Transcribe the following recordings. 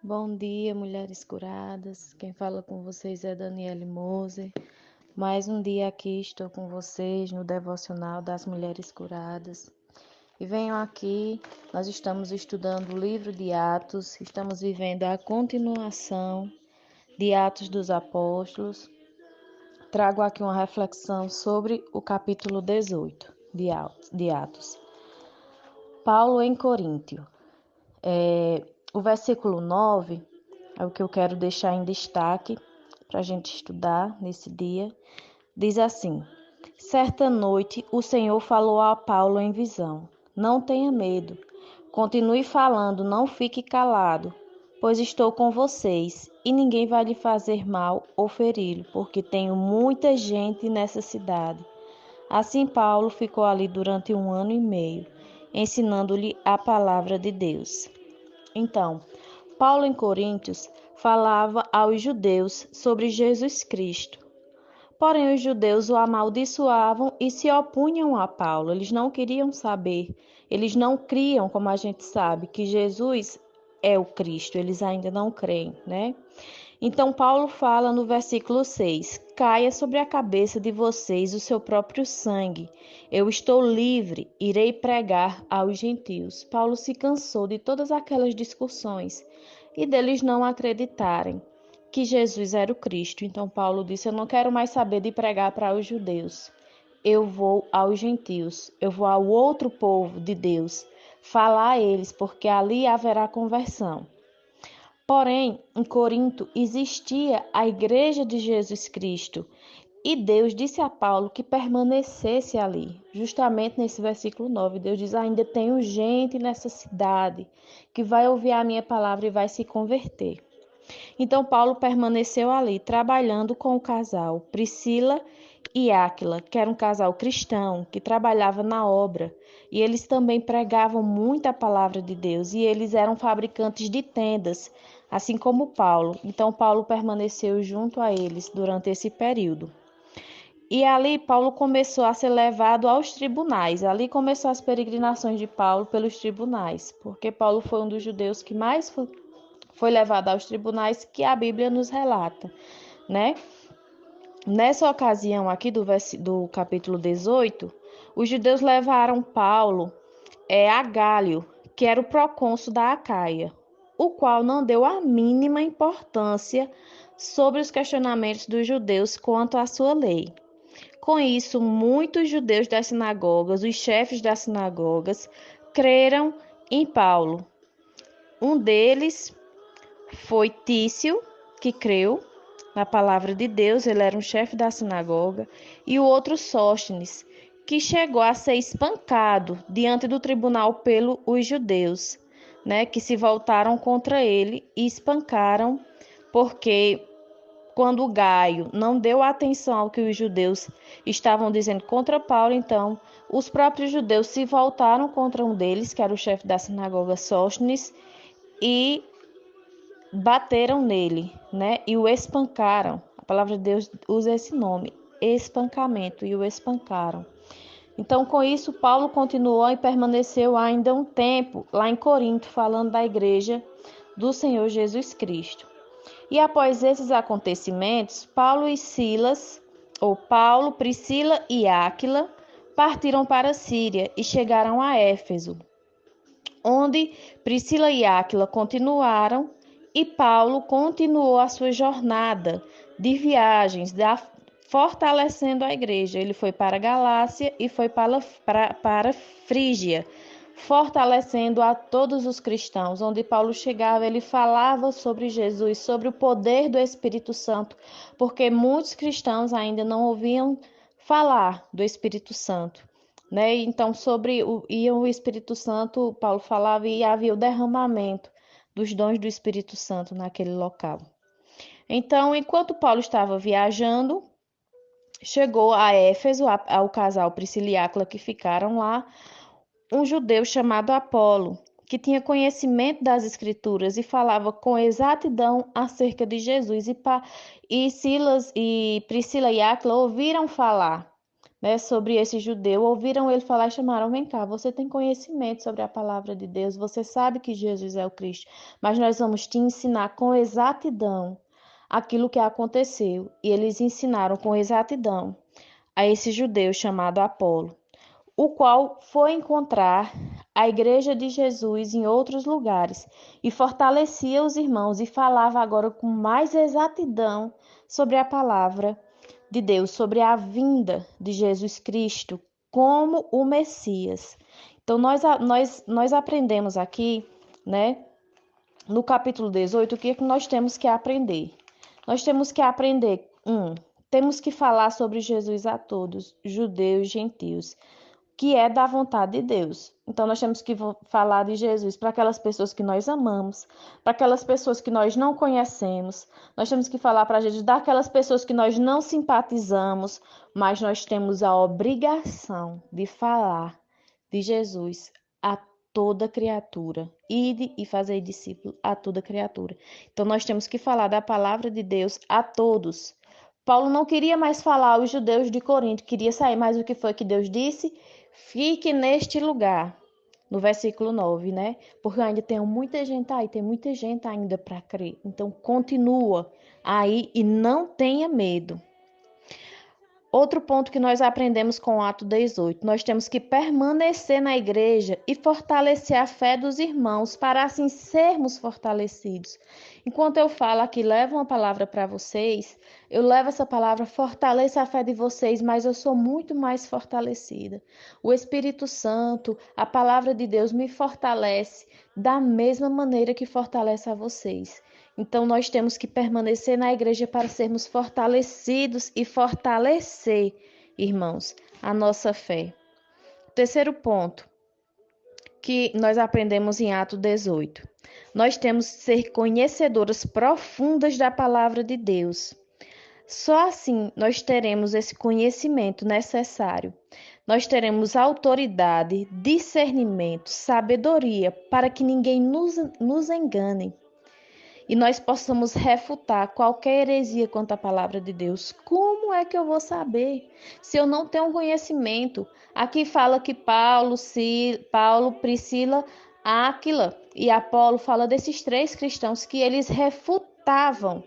Bom dia, mulheres curadas. Quem fala com vocês é Daniele Moser. Mais um dia aqui estou com vocês no devocional das Mulheres Curadas. E venham aqui, nós estamos estudando o livro de Atos, estamos vivendo a continuação de Atos dos Apóstolos. Trago aqui uma reflexão sobre o capítulo 18 de Atos. Paulo em Coríntio. O versículo 9 é o que eu quero deixar em destaque para a gente estudar nesse dia. Diz assim: certa noite o Senhor falou a Paulo em visão: não tenha medo, continue falando, não fique calado, pois estou com vocês e ninguém vai lhe fazer mal ou feri-lo, porque tenho muita gente nessa cidade. Assim Paulo ficou ali durante 1 ano e meio, ensinando-lhe a palavra de Deus. Então, Paulo em Coríntios falava aos judeus sobre Jesus Cristo. Porém, os judeus o amaldiçoavam e se opunham a Paulo. Eles não queriam saber, eles não criam, como a gente sabe, que Jesus é o Cristo. Eles ainda não creem, né? Então, Paulo fala no versículo 6: caia sobre a cabeça de vocês o seu próprio sangue. Eu estou livre, irei pregar aos gentios. Paulo se cansou de todas aquelas discussões e deles não acreditarem que Jesus era o Cristo. Então, Paulo disse: eu não quero mais saber de pregar para os judeus. Eu vou aos gentios, eu vou ao outro povo de Deus, falar a eles, porque ali haverá conversão. Porém, em Corinto existia a igreja de Jesus Cristo e Deus disse a Paulo que permanecesse ali. Justamente nesse versículo 9, Deus diz: ainda tenho gente nessa cidade que vai ouvir a minha palavra e vai se converter. Então Paulo permaneceu ali, trabalhando com o casal Priscila e Áquila, que era um casal cristão que trabalhava na obra. E eles também pregavam muito a palavra de Deus, e eles eram fabricantes de tendas, assim como Paulo. Então Paulo permaneceu junto a eles durante esse período. E ali Paulo começou a ser levado aos tribunais. Ali começou as peregrinações de Paulo pelos tribunais, porque Paulo foi um dos judeus que mais foi levado aos tribunais, que a Bíblia nos relata, né? Nessa ocasião aqui do capítulo 18, os judeus levaram Paulo a Gálio, que era o procônsul da Acaia, o qual não deu a mínima importância sobre os questionamentos dos judeus quanto à sua lei. Com isso, muitos judeus das sinagogas, os chefes das sinagogas, creram em Paulo. Um deles foi Tício, que creu na palavra de Deus, ele era um chefe da sinagoga, e o outro Sóstenes, que chegou a ser espancado diante do tribunal pelos judeus, né, que se voltaram contra ele e espancaram, porque quando Gaio não deu atenção ao que os judeus estavam dizendo contra Paulo, então os próprios judeus se voltaram contra um deles, que era o chefe da sinagoga Sóstenes, e bateram nele, né? E o espancaram. A palavra de Deus usa esse nome, espancamento, e o espancaram. Então, com isso, Paulo continuou e permaneceu ainda um tempo lá em Corinto, falando da igreja do Senhor Jesus Cristo. E após esses acontecimentos, Paulo, Priscila e Áquila partiram para a Síria e chegaram a Éfeso, onde Priscila e Áquila continuaram e Paulo continuou a sua jornada de viagens, fortalecendo a igreja. Ele foi para a Galácia e foi para Frígia, fortalecendo a todos os cristãos. Onde Paulo chegava, ele falava sobre Jesus, sobre o poder do Espírito Santo, porque muitos cristãos ainda não ouviam falar do Espírito Santo, né? Então, sobre o Espírito Santo, Paulo falava e havia o derramamento dos dons do Espírito Santo naquele local. Então, enquanto Paulo estava viajando, chegou a Éfeso, ao casal Priscila e Áquila que ficaram lá, um judeu chamado Apolo, que tinha conhecimento das Escrituras e falava com exatidão acerca de Jesus. E Silas e Priscila e Áquila ouviram falar, né, sobre esse judeu, ouviram ele falar e chamaram: vem cá, você tem conhecimento sobre a palavra de Deus, você sabe que Jesus é o Cristo, mas nós vamos te ensinar com exatidão aquilo que aconteceu. E eles ensinaram com exatidão a esse judeu chamado Apolo, o qual foi encontrar a igreja de Jesus em outros lugares e fortalecia os irmãos e falava agora com mais exatidão sobre a palavra de Deus, sobre a vinda de Jesus Cristo como o Messias. Então, nós aprendemos aqui, né, no capítulo 18, o que é que nós temos que aprender? Nós temos que aprender, temos que falar sobre Jesus a todos, judeus, gentios, que é da vontade de Deus. Então, nós temos que falar de Jesus para aquelas pessoas que nós amamos, para aquelas pessoas que nós não conhecemos. Nós temos que falar para Jesus daquelas pessoas que nós não simpatizamos, mas nós temos a obrigação de falar de Jesus a toda criatura. Ide e fazer discípulo a toda criatura. Então, nós temos que falar da palavra de Deus a todos. Paulo não queria mais falar aos judeus de Corinto, queria sair, mas o que foi que Deus disse? Fique neste lugar, no versículo 9, né? Porque ainda tem muita gente aí, tem muita gente ainda para crer. Então, continua aí e não tenha medo. Outro ponto que nós aprendemos com o ato 18, nós temos que permanecer na igreja e fortalecer a fé dos irmãos para assim sermos fortalecidos. Enquanto eu falo aqui, levo uma palavra para vocês, eu levo essa palavra, fortaleça a fé de vocês, mas eu sou muito mais fortalecida. O Espírito Santo, a palavra de Deus me fortalece da mesma maneira que fortalece a vocês. Então, nós temos que permanecer na igreja para sermos fortalecidos e fortalecer, irmãos, a nossa fé. Terceiro ponto que nós aprendemos em Atos 18. Nós temos que ser conhecedoras profundas da palavra de Deus. Só assim nós teremos esse conhecimento necessário. Nós teremos autoridade, discernimento, sabedoria para que ninguém nos engane. E nós possamos refutar qualquer heresia quanto à palavra de Deus. Como é que eu vou saber se eu não tenho conhecimento? Aqui fala que Paulo, Priscila, Áquila e Apolo fala desses três cristãos que eles refutavam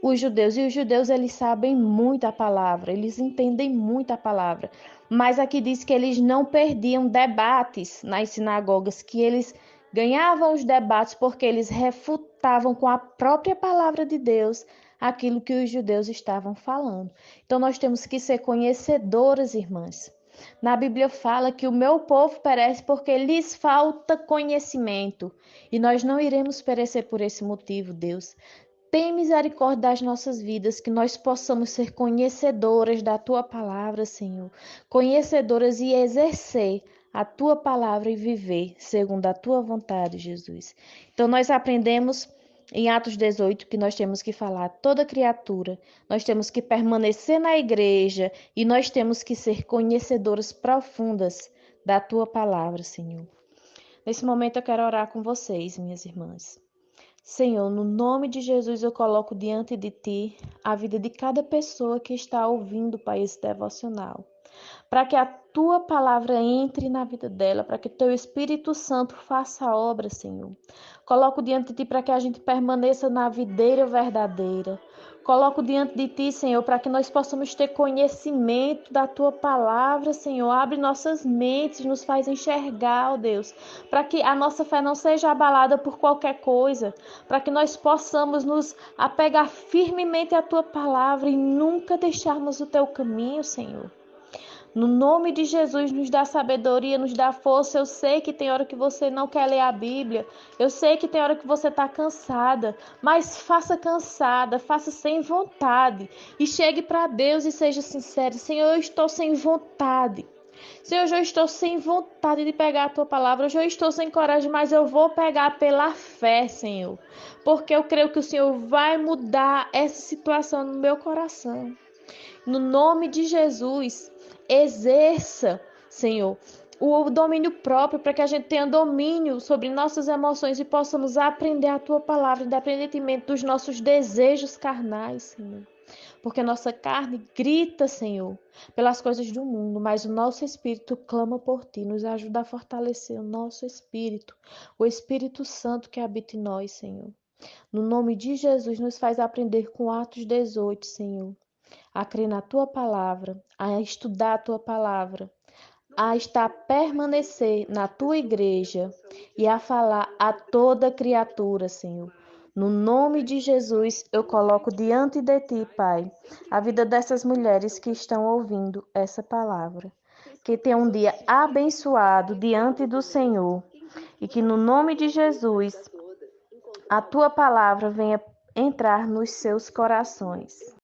os judeus. E os judeus, eles sabem muito a palavra, eles entendem muito a palavra. Mas aqui diz que eles não perdiam debates nas sinagogas, que eles ganhavam os debates porque eles refutavam com a própria palavra de Deus aquilo que os judeus estavam falando. Então, nós temos que ser conhecedoras, irmãs. Na Bíblia fala que o meu povo perece porque lhes falta conhecimento. E nós não iremos perecer por esse motivo, Deus. Tem misericórdia das nossas vidas, que nós possamos ser conhecedoras da Tua palavra, Senhor. Conhecedoras e exercer a Tua palavra e viver segundo a Tua vontade, Jesus. Então, nós aprendemos em Atos 18 que nós temos que falar a toda criatura, nós temos que permanecer na igreja e nós temos que ser conhecedoras profundas da Tua palavra, Senhor. Nesse momento eu quero orar com vocês, minhas irmãs. Senhor, no nome de Jesus eu coloco diante de Ti a vida de cada pessoa que está ouvindo, Pai, esse devocional. Para que a Tua palavra entre na vida dela, para que o Teu Espírito Santo faça a obra, Senhor. Coloco diante de Ti para que a gente permaneça na videira verdadeira. Coloco diante de Ti, Senhor, para que nós possamos ter conhecimento da Tua palavra, Senhor. Abre nossas mentes, nos faz enxergar, ó Deus, para que a nossa fé não seja abalada por qualquer coisa, para que nós possamos nos apegar firmemente à Tua palavra e nunca deixarmos o Teu caminho, Senhor. No nome de Jesus, nos dá sabedoria, nos dá força. Eu sei que tem hora que você não quer ler a Bíblia. Eu sei que tem hora que você está cansada. Mas faça cansada, faça sem vontade. E chegue para Deus e seja sincero. Senhor, eu estou sem vontade. Senhor, eu estou sem vontade de pegar a Tua palavra. Eu estou sem coragem, mas eu vou pegar pela fé, Senhor. Porque eu creio que o Senhor vai mudar essa situação no meu coração. No nome de Jesus, exerça, Senhor, o domínio próprio para que a gente tenha domínio sobre nossas emoções e possamos aprender a Tua palavra, independentemente dos nossos desejos carnais, Senhor. porque nossa carne grita, Senhor, pelas coisas do mundo, mas o nosso espírito clama por Ti, nos ajuda a fortalecer o nosso espírito, o Espírito Santo que habita em nós, Senhor. No nome de Jesus, nos faz aprender com Atos 18, Senhor, a crer na Tua palavra, a estudar a Tua palavra, a estar permanecer na tua igreja e a falar a toda criatura, Senhor. No nome de Jesus, eu coloco diante de ti, Pai, a vida dessas mulheres que estão ouvindo essa palavra. Que tenham um dia abençoado diante do Senhor e que no nome de Jesus a tua palavra venha entrar nos seus corações.